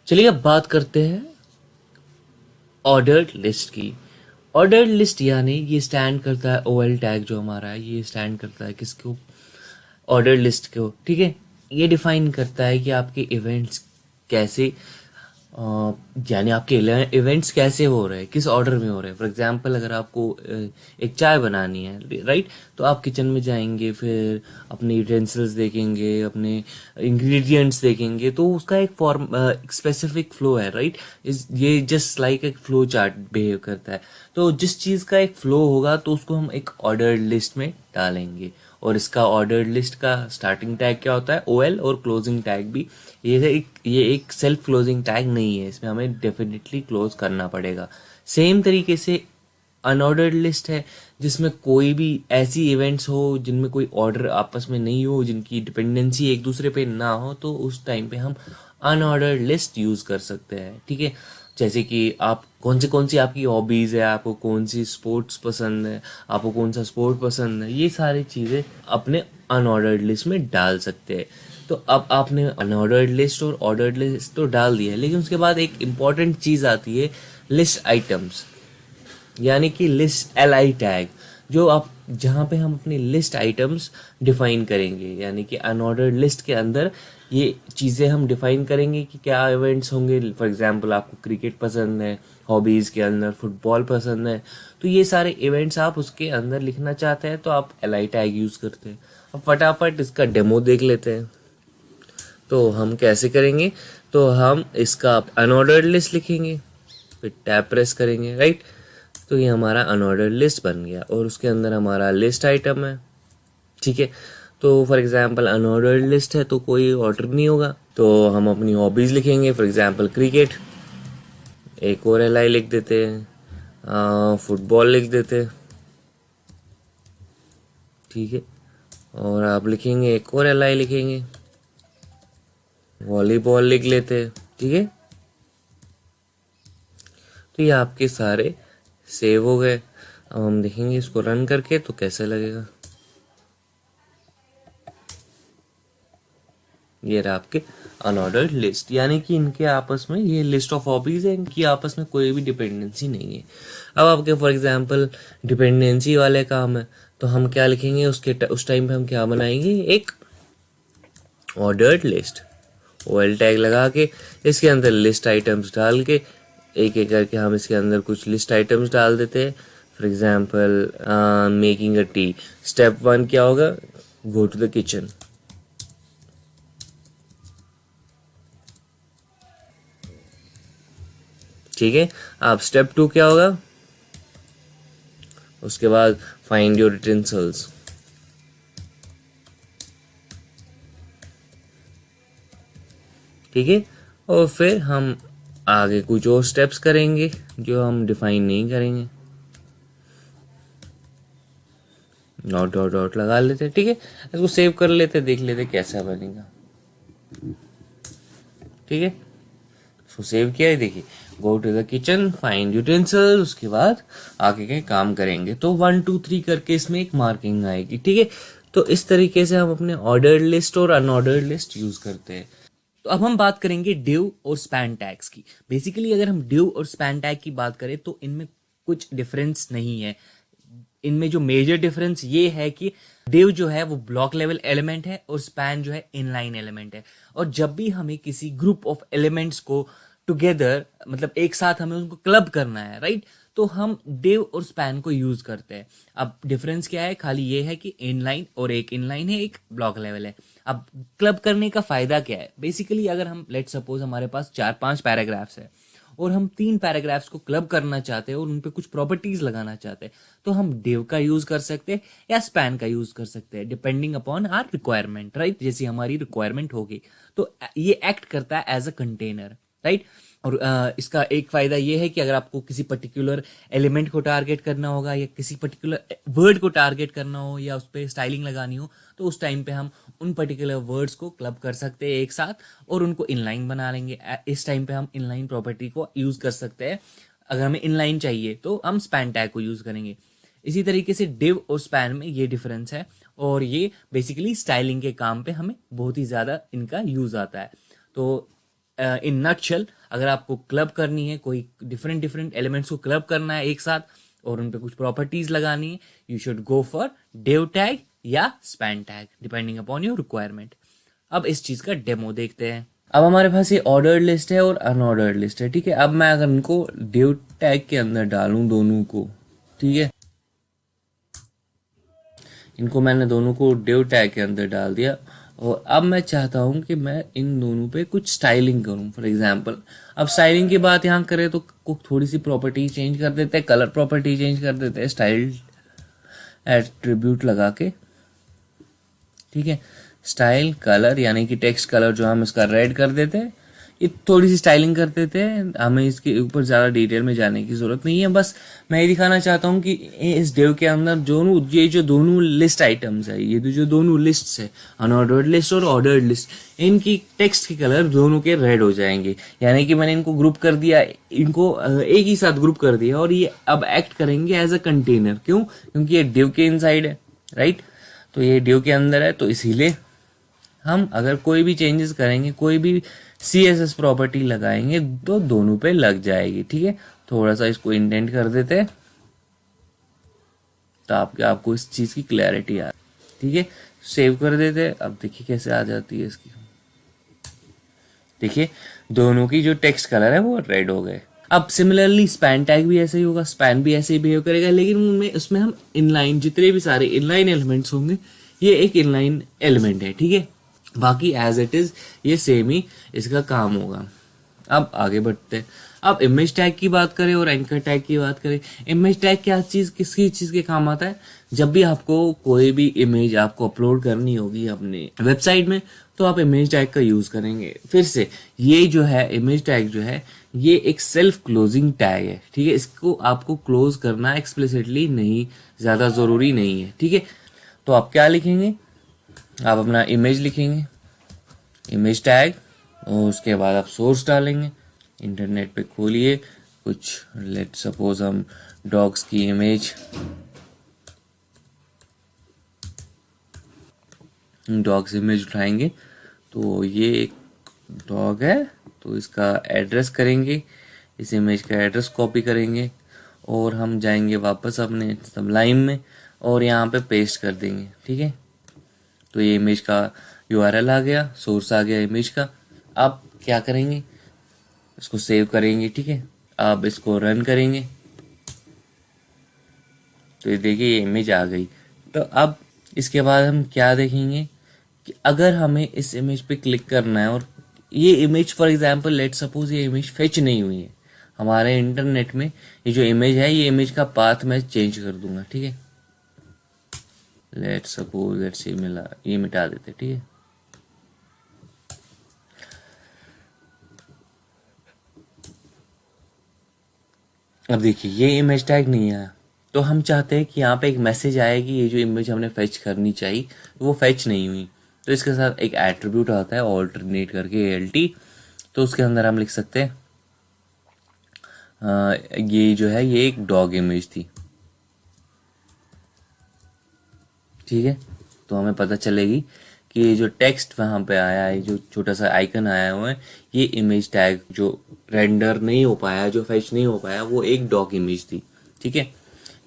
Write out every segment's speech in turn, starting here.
चलिए अब बात करते हैं ऑर्डर्ड लिस्ट की। ऑर्डर्ड लिस्ट यानी ये स्टैंड करता है ओएल टैग जो हमारा है, ये स्टैंड करता है किसको? ऑर्डर लिस्ट को। ठीक है, ये डिफाइन करता है कि आपके इवेंट्स कैसे यानी आपके इवेंट्स कैसे हो रहे हैं, किस ऑर्डर में हो रहे हैं। फॉर एग्जांपल अगर आपको एक चाय बनानी है, राइट, तो आप किचन में जाएंगे, फिर अपने यूटेंसिल्स देखेंगे, अपने इंग्रेडिएंट्स देखेंगे, तो उसका एक फॉर्म स्पेसिफिक फ्लो है, राइट। ये जस्ट लाइक एक फ्लो चार्ट बिहेव करता है। तो जिस चीज़ का एक फ्लो होगा तो उसको हम एक ऑर्डर लिस्ट में डालेंगे। और इसका ऑर्डर लिस्ट का स्टार्टिंग टैग क्या होता है? ओएल, और क्लोजिंग टैग भी। ये एक सेल्फ क्लोजिंग टैग नहीं है, इसमें हमें डेफिनेटली क्लोज करना पड़ेगा। सेम तरीके से अनऑर्डर्ड लिस्ट है जिसमें कोई भी ऐसी इवेंट्स हो जिनमें कोई ऑर्डर आपस में नहीं हो, जिनकी डिपेंडेंसी एक दूसरे पे ना हो, तो उस टाइम पे हम अनऑर्डर्ड लिस्ट यूज कर सकते हैं। ठीक है, जैसे कि आप कौन सी आपकी हॉबीज है, आपको कौन सी स्पोर्ट्स पसंद है, आपको कौन सा स्पोर्ट पसंद है, ये सारी चीज़ें अपने अनऑर्डर्ड लिस्ट में डाल सकते हैं। तो अब आपने अनऑर्डर्ड लिस्ट और ऑर्डर्ड लिस्ट तो डाल दिया है, लेकिन उसके बाद एक इम्पॉर्टेंट चीज़ आती है, लिस्ट आइटम्स, यानी कि लिस्ट LI टैग, जो आप जहाँ पे हम अपनी लिस्ट आइटम्स डिफाइन करेंगे। यानी कि अनऑर्डर्ड लिस्ट के अंदर ये चीज़ें हम डिफाइन करेंगे कि क्या इवेंट्स होंगे। फॉर एग्जांपल आपको क्रिकेट पसंद है, हॉबीज़ के अंदर फुटबॉल पसंद है, तो ये सारे इवेंट्स आप उसके अंदर लिखना चाहते हैं तो आप LI टैग यूज़ करते हैं। अब फटाफट इसका डेमो देख लेते हैं। तो हम कैसे करेंगे? तो हम इसका अनऑर्डर्ड लिस्ट लिखेंगे, फिर टैब प्रेस करेंगे, राइट। तो ये हमारा अनऑर्डर्ड लिस्ट बन गया और उसके अंदर हमारा लिस्ट आइटम है। ठीक है, तो फॉर एग्जांपल अनऑर्डर्ड लिस्ट है तो कोई ऑर्डर नहीं होगा, तो हम अपनी हॉबीज लिखेंगे। फॉर एग्जांपल क्रिकेट, एक और LI लिख देते हैं, फुटबॉल लिख देते हैं। ठीक है, और आप लिखेंगे, एक और LI लिखेंगे, वॉलीबॉल लिख लेते हैं। ठीक है, तो ये आपके सारे सेव हो गए। अब हम देखेंगे इसको रन करके तो कैसे लगेगा। ये रहा आपके अनऑर्डर्ड लिस्ट, यानी कि इनके आपस में, ये लिस्ट ऑफ हॉबीज है, इनकी आपस में कोई भी डिपेंडेंसी नहीं है। अब आपके फॉर एग्जांपल डिपेंडेंसी वाले काम है, तो हम क्या लिखेंगे उस टाइम पे हम क्या बनाएंगे? एक ऑर्डर्ड लिस्ट, OL टैग लगा के इसके अंदर लिस्ट आइटम्स डाल के एक एक करके हम इसके अंदर कुछ लिस्ट आइटम्स डाल देते हैं। For example making a tea, step 1 क्या होगा? Go to the kitchen. ठीक है, अब स्टेप 2 क्या होगा? उसके बाद फाइंड योर यूटेंसिल्स। ठीक है, और फिर हम आगे कुछ और स्टेप्स करेंगे जो हम डिफाइन नहीं करेंगे। डॉट डॉट डॉट लगा लेते हैं। ठीक है, इसको सेव कर लेते, देख लेते कैसा बनेगा। ठीक है, इसको सेव किया है, देखिए, go to the kitchen, find utensils, उसके बाद आगे के काम करेंगे। तो 1 2 3 करके इसमें एक मार्किंग आएगी। ठीक है, तो इस तरीके से हम अपने ऑर्डर्ड लिस्ट और अनऑर्डर्ड लिस्ट यूज करते हैं। तो अब हम बात करेंगे डिव और स्पैन टैग्स की। बेसिकली अगर हम डिव और स्पैन टैग की बात करें तो इनमें कुछ डिफरेंस नहीं है। इनमें जो मेजर डिफरेंस ये है कि डिव जो है वो ब्लॉक लेवल एलिमेंट है और स्पैन जो है इनलाइन एलिमेंट है। और जब भी हमें किसी ग्रुप ऑफ एलिमेंट्स को टुगेदर, मतलब एक साथ हमें उनको क्लब करना है, राइट, तो हम डिव और स्पैन को यूज करते हैं। अब डिफरेंस क्या है? खाली ये है कि इनलाइन, और एक इनलाइन है, एक ब्लॉक लेवल है। अब क्लब करने का फायदा क्या है? बेसिकली अगर हम लेट सपोज हमारे पास 4-5 पैराग्राफ्स है और हम 3 पैराग्राफ्स को क्लब करना चाहते हैं और उन पे कुछ प्रॉपर्टीज लगाना चाहते हैं, तो हम डिव का यूज कर सकते हैं या स्पैन का यूज कर सकते हैं, depending upon our requirement, right. जैसी हमारी रिक्वायरमेंट होगी तो ये एक्ट करता है एज अ कंटेनर, राइट। और इसका एक फायदा ये है कि अगर आपको किसी पर्टिकुलर एलिमेंट को टारगेट करना होगा या किसी पर्टिकुलर वर्ड को टारगेट करना हो या उस पर स्टाइलिंग लगानी हो, तो उस टाइम पे हम उन पर्टिकुलर वर्ड्स को क्लब कर सकते हैं एक साथ और उनको इनलाइन बना लेंगे। इस टाइम पे हम इनलाइन प्रॉपर्टी को यूज कर सकते हैं। अगर हमें इनलाइन चाहिए तो हम स्पैन टैग को यूज करेंगे। इसी तरीके से डिव और स्पैन में ये डिफरेंस है और ये बेसिकली स्टाइलिंग के काम पे हमें बहुत ही ज्यादा इनका यूज आता है। तो इन नटशेल अगर आपको क्लब करनी है, कोई डिफरेंट डिफरेंट एलिमेंट्स को क्लब करना है एक साथ और उन पे कुछ प्रॉपर्टीज लगानी है, you should go for div tag या span tag depending upon your requirement. अब इस चीज का डेमो देखते हैं। अब हमारे पास ये ऑर्डर्ड लिस्ट है और अनऑर्डर्ड लिस्ट है, ठीक है। अब मैं अगर इनको div टैग के अंदर डालूं दोनों को, ठीक है, इनको मैंने दोनों को div टैग के अंदर डाल दिया और अब मैं चाहता हूं कि मैं इन दोनों पे कुछ स्टाइलिंग करूं। फॉर एग्जांपल, अब स्टाइलिंग की बात यहाँ करें तो थोड़ी सी प्रॉपर्टी चेंज कर देते हैं, कलर प्रॉपर्टी चेंज कर देते हैं स्टाइल एट्रीब्यूट लगा के, ठीक है। स्टाइल कलर यानी कि टेक्स्ट कलर जो हम इसका रेड कर देते हैं, ये थोड़ी सी स्टाइलिंग कर देते हैं, हमें इसके ऊपर ज़्यादा डिटेल में जाने की ज़रूरत नहीं है। बस मैं ये दिखाना चाहता हूँ कि इस डिव के अंदर ये जो दोनों लिस्ट आइटम्स है, ये जो दोनों लिस्ट है, अनऑर्डर्ड लिस्ट और ऑर्डर्ड लिस्ट, इनकी टेक्स्ट के कलर दोनों के रेड हो जाएंगे। यानी कि मैंने इनको ग्रुप कर दिया, इनको एक ही साथ ग्रुप कर दिया और ये अब एक्ट करेंगे एज अ कंटेनर। क्यों? क्योंकि ये डिव के इनसाइड है, राइट। तो ये डिव के अंदर है, तो इसीलिए हम अगर कोई भी चेंजेस करेंगे, कोई भी CSS प्रॉपर्टी लगाएंगे तो दोनों पे लग जाएगी, ठीक है। थोड़ा सा इसको इंडेंट कर देते हैं तो आपको इस चीज की क्लैरिटी आ, ठीक है। सेव कर देते हैं। अब देखिए कैसे आ जाती है इसकी, देखिए दोनों की जो टेक्स्ट कलर है वो रेड हो गए। अब सिमिलरली स्पैन टैग भी ऐसे ही होगा, स्पैन भी ऐसे ही बिहेव करेगा, लेकिन उनमें उसमें हम इनलाइन, जितने भी सारे इनलाइन एलिमेंट्स होंगे, ये एक इनलाइन एलिमेंट है, ठीक है। बाकी एज इट इज ये सेम ही इसका काम होगा। अब आगे बढ़ते हैं। अब इमेज टैग की बात करें और एंकर टैग की बात करें। इमेज टैग क्या चीज, किसकी चीज के काम आता है? जब भी आपको कोई भी इमेज आपको अपलोड करनी होगी अपने वेबसाइट में, तो आप इमेज टैग का यूज करेंगे। फिर से ये जो है इमेज टैग जो है, ये एक सेल्फ क्लोजिंग टैग है, ठीक है। इसको आपको क्लोज करना एक्सप्लिसिटली नहीं, ज्यादा जरूरी नहीं है, ठीक है। तो आप क्या लिखेंगे? आप अपना इमेज लिखेंगे, इमेज टैग, और उसके बाद आप सोर्स डालेंगे। इंटरनेट पे खोलिए कुछ, लेट सपोज हम डॉग्स की इमेज, डॉग्स इमेज उठाएंगे तो ये एक डॉग है, तो इसका एड्रेस करेंगे, इस इमेज का एड्रेस कॉपी करेंगे और हम जाएंगे वापस अपने सबलाइन में और यहाँ पे पेस्ट कर देंगे, ठीक है। तो ये इमेज का URL आ गया, सोर्स आ गया इमेज का। अब क्या करेंगे? इसको सेव करेंगे, ठीक है। अब इसको रन करेंगे तो ये देखिए ये इमेज आ गई। तो अब इसके बाद हम क्या देखेंगे कि अगर हमें इस इमेज पे क्लिक करना है और ये image, for example let suppose ये इमेज फेच नहीं हुई है हमारे इंटरनेट में, ये जो इमेज है, ये इमेज का पाथ मैं चेंज कर दूंगा, ठीक है। लेट सपोज लेट्स ये मिटा देते, ठीक है। अब देखिए ये इमेज टैग नहीं आया, तो हम चाहते हैं कि यहाँ पे एक मैसेज आए कि ये जो इमेज हमने फेच करनी चाहिए वो फेच नहीं हुई। तो इसके साथ एक एट्रीब्यूट आता है ऑल्टरनेट करके ALT, तो उसके अंदर हम लिख सकते हैं ये जो है ये एक डॉग इमेज थी, ठीक है। तो हमें पता चलेगी कि ये जो टेक्स्ट वहां पे आया है, जो छोटा सा आइकन आया हुआ है, ये इमेज टैग जो रेंडर नहीं हो पाया, जो फेच नहीं हो पाया, वो एक डॉग इमेज थी, ठीक है।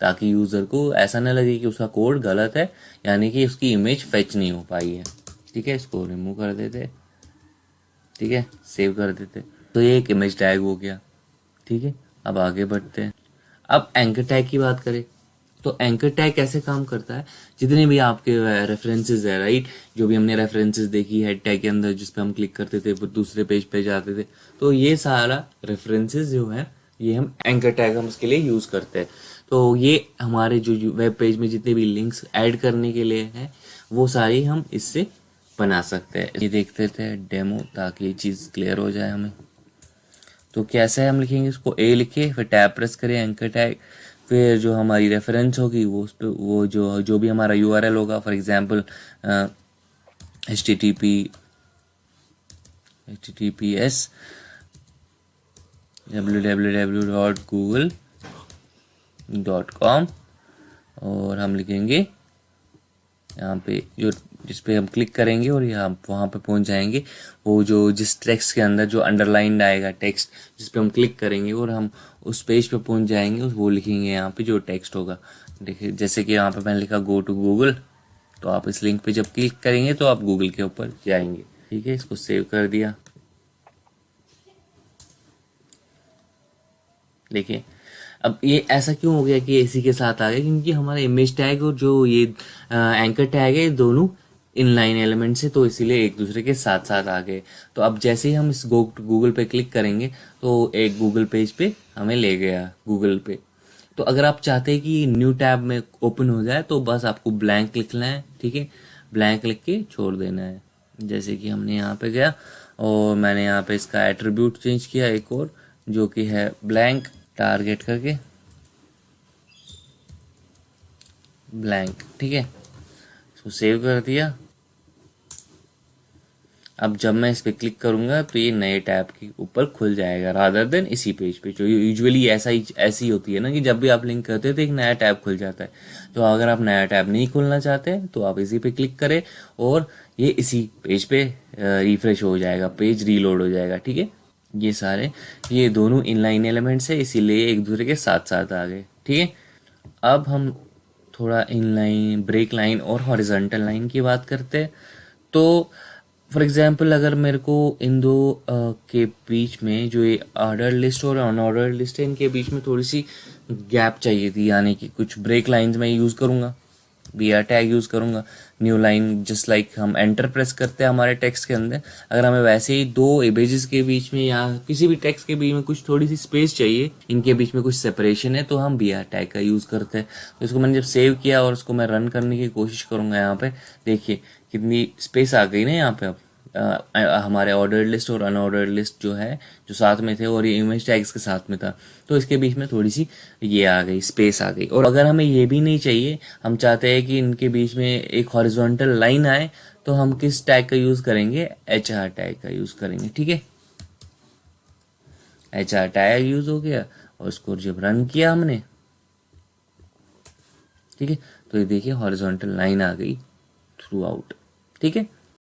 ताकि यूजर को ऐसा ना लगे कि उसका कोड गलत है, यानी कि उसकी इमेज फेच नहीं हो पाई है, ठीक है। इसको रिमूव कर देते, ठीक है, सेव कर देते। तो ये एक इमेज टैग हो गया, ठीक है। अब आगे बढ़ते हैं। अब एंकर टैग की बात करें तो एंकर टैग कैसे काम करता है? जितने भी आपके रेफरेंसेस है, राइट, जो भी हमने रेफरेंसेस देखी हेड टैग के अंदर, जिस पे हम क्लिक करते थे वो दूसरे पेज पे जाते थे, तो ये सारा रेफरेंसेस जो है ये हम एंकर टैग हम उसके लिए यूज करते हैं। तो ये हमारे जो वेब पेज में जितने भी लिंक्स ऐड करने के लिए हैं वो सारी हम इससे बना सकते हैं। ये देखते थे डेमो ताकि ये चीज क्लियर हो जाए हमें। तो कैसे हम लिखेंगे इसको? A लिखे, फिर टैब प्रेस करें, एंकर टैग, फिर जो हमारी रेफरेंस होगी वो उस पर वो जो भी हमारा URL होगा, फॉर एग्जांपल https www.google.com और हम लिखेंगे यहाँ पे जो जिस पे हम क्लिक करेंगे और यहाँ वहाँ पे पहुँच जाएंगे। वो जो जिस टेक्स्ट के अंदर जो अंडरलाइंड आएगा टेक्स्ट, जिस पे हम क्लिक करेंगे और हम उस पेज पे पहुँच जाएंगे, वो लिखेंगे यहाँ पे जो टेक्स्ट होगा। देखिए जैसे कि यहाँ पे मैंने लिखा गो टू गूगल, तो आप इस लिंक पे जब क्लिक करेंगे तो आप गूगल के ऊपर जाएंगे। ठीक है, इसको सेव कर दिया। देखिए अब ये ऐसा क्यों हो गया कि इसी के साथ आ गया, क्योंकि हमारा इमेज टैग और जो ये एंकर टैग है दोनों इनलाइन एलिमेंट्स है, तो इसीलिए एक दूसरे के साथ साथ आ गए। तो अब जैसे ही हम इस गूगल पे क्लिक करेंगे तो एक गूगल पेज पे हमें ले गया गूगल पे। तो अगर आप चाहते हैं कि न्यू टैब में ओपन हो जाए तो बस आपको ब्लैंक लिखना है। ठीक है, ब्लैंक लिख के छोड़ देना है। जैसे कि हमने यहाँ पे गया और मैंने यहाँ पे इसका एट्रीब्यूट चेंज किया एक और, जो कि है ब्लैंक टारगेट करके ब्लैंक। ठीक है, इसको सेव कर दिया। अब जब मैं इस पे क्लिक करूंगा तो ये नए टैब के ऊपर खुल जाएगा रादर देन इसी पेज पे। जो यूजुअली ऐसी होती है ना कि जब भी आप लिंक करते हैं तो एक नया टैब खुल जाता है। तो अगर आप नया टैब नहीं खोलना चाहते तो आप इसी पे क्लिक करें और ये इसी पेज पे रिफ्रेश हो जाएगा, पेज रीलोड हो जाएगा। ठीक है, ये दोनों इनलाइन एलिमेंट्स है, इसीलिए एक दूसरे के साथ साथ आ गए। ठीक है, अब हम थोड़ा इनलाइन, ब्रेक लाइन और हॉरिजॉन्टल लाइन की बात करते हैं। तो फॉर एग्जांपल अगर मेरे को इन दो के बीच में जो ये ऑर्डर लिस्ट और अनऑर्डर लिस्ट है, इनके बीच में थोड़ी सी गैप चाहिए थी, यानी कि कुछ ब्रेक लाइंस मैं यूज़ करूँगा, BR टैग यूज़ करूँगा। न्यू लाइन जस्ट लाइक हम एंटर प्रेस करते हैं हमारे टेक्स्ट के अंदर, अगर हमें वैसे ही दो इमेजेस के बीच में या किसी भी टेक्स्ट के बीच में कुछ थोड़ी सी स्पेस चाहिए, इनके बीच में कुछ सेपरेशन है, तो हम BR टैग का यूज़ करते हैं। तो इसको मैंने जब सेव किया और उसको मैं रन करने की कोशिश करूँगा, यहाँ पे देखिए कितनी स्पेस आ गई ना यहाँ पे। अब हमारे ऑर्डर लिस्ट और अनऑर्डर लिस्ट जो है, जो साथ में थे और ये इमेज टैग्स के साथ में था, तो इसके बीच में थोड़ी सी ये आ गई, स्पेस आ गई। और अगर हमें ये भी नहीं चाहिए, हम चाहते हैं कि इनके बीच में एक हॉरिजॉन्टल लाइन आए, तो हम किस टैग का यूज़ करेंगे? HR टैग का यूज़ करेंगे। ठीक है, HR टैग यूज़ हो गया और उसको जब रन किया हमने, ठीक है, तो ये देखिए हॉरिजॉन्टल लाइन आ गई थ्रू आउट। ठीक है,